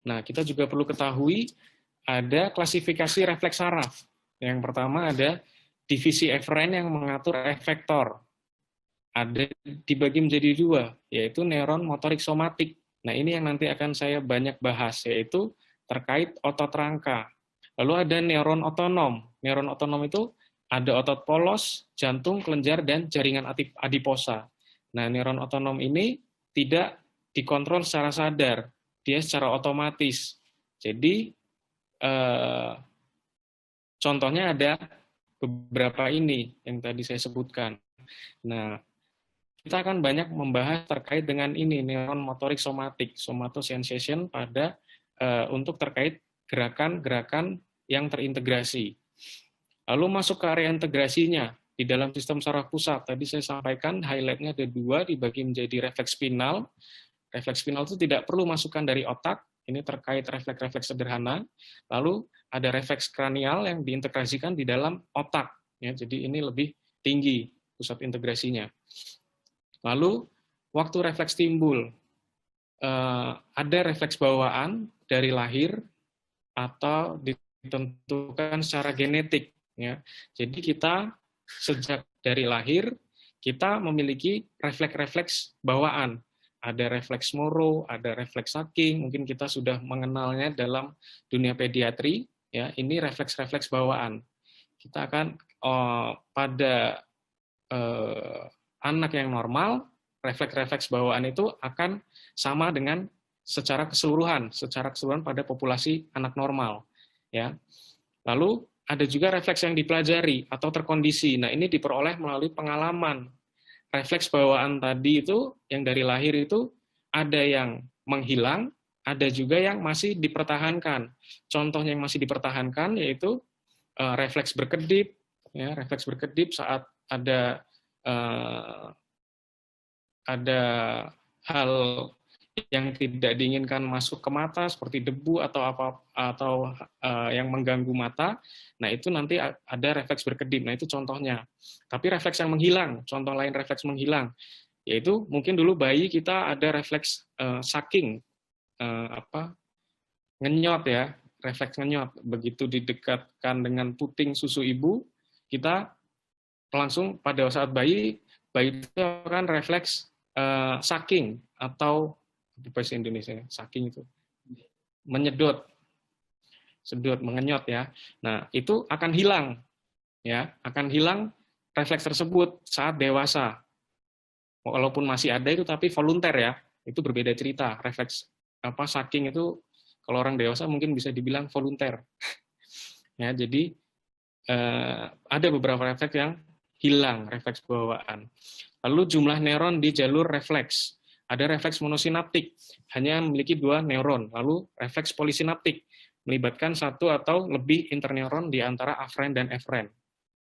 Nah, kita juga perlu ketahui ada klasifikasi refleks saraf. Yang pertama ada divisi eferen yang mengatur efektor. Ada dibagi menjadi dua, yaitu neuron motorik somatik. Nah, ini yang nanti akan saya banyak bahas, yaitu terkait otot rangka. Lalu ada neuron otonom. Neuron otonom itu ada otot polos, jantung, kelenjar, dan jaringan adiposa. Nah, neuron otonom ini tidak dikontrol secara sadar, dia secara otomatis. Jadi, contohnya ada beberapa ini yang tadi saya sebutkan. Nah, kita akan banyak membahas terkait dengan ini, neuron motorik somatik, somatosensation pada untuk terkait gerakan-gerakan yang terintegrasi. Lalu masuk ke area integrasinya, di dalam sistem saraf pusat, tadi saya sampaikan highlight-nya ada dua, dibagi menjadi refleks spinal. Refleks spinal itu tidak perlu masukan dari otak, ini terkait refleks-refleks sederhana. Lalu ada refleks kranial yang diintegrasikan di dalam otak, ya, jadi ini lebih tinggi pusat integrasinya. Lalu, waktu refleks timbul, ada refleks bawaan dari lahir atau ditentukan secara genetik. Ya. Jadi kita sejak dari lahir, kita memiliki refleks-refleks bawaan. Ada refleks Moro, ada refleks Hacking, mungkin kita sudah mengenalnya dalam dunia pediatri. Ya, ini refleks-refleks bawaan. Kita akan pada anak yang normal, refleks-refleks bawaan itu akan sama dengan secara keseluruhan pada populasi anak normal. Ya. Lalu ada juga refleks yang dipelajari atau terkondisi. Nah, ini diperoleh melalui pengalaman. Refleks bawaan tadi itu, yang dari lahir itu, ada yang menghilang, ada juga yang masih dipertahankan. Contohnya yang masih dipertahankan yaitu refleks berkedip, ya, refleks berkedip saat ada hal yang tidak diinginkan masuk ke mata seperti debu atau yang mengganggu mata. Nah, itu nanti ada refleks berkedip. Nah, itu contohnya. Tapi refleks yang menghilang, contoh lain refleks menghilang, yaitu mungkin dulu bayi kita ada refleks sucking, ngenyot ya, refleks ngenyot. Begitu didekatkan dengan puting susu ibu, kita langsung pada saat bayi itu akan refleks sucking atau bahasa Indonesia sucking itu menyedot, sedot, mengenyot ya. Nah, itu akan hilang ya, akan hilang refleks tersebut saat dewasa. Walaupun masih ada itu tapi volunter ya. Itu berbeda cerita. Refleks sucking itu kalau orang dewasa mungkin bisa dibilang volunter. Ya, jadi ada beberapa refleks yang hilang, refleks bawaan. Lalu jumlah neuron di jalur refleks. Ada refleks monosinaptik, hanya memiliki 2 neuron. Lalu refleks polisinaptik, melibatkan 1 atau lebih interneuron di antara aferen dan eferen.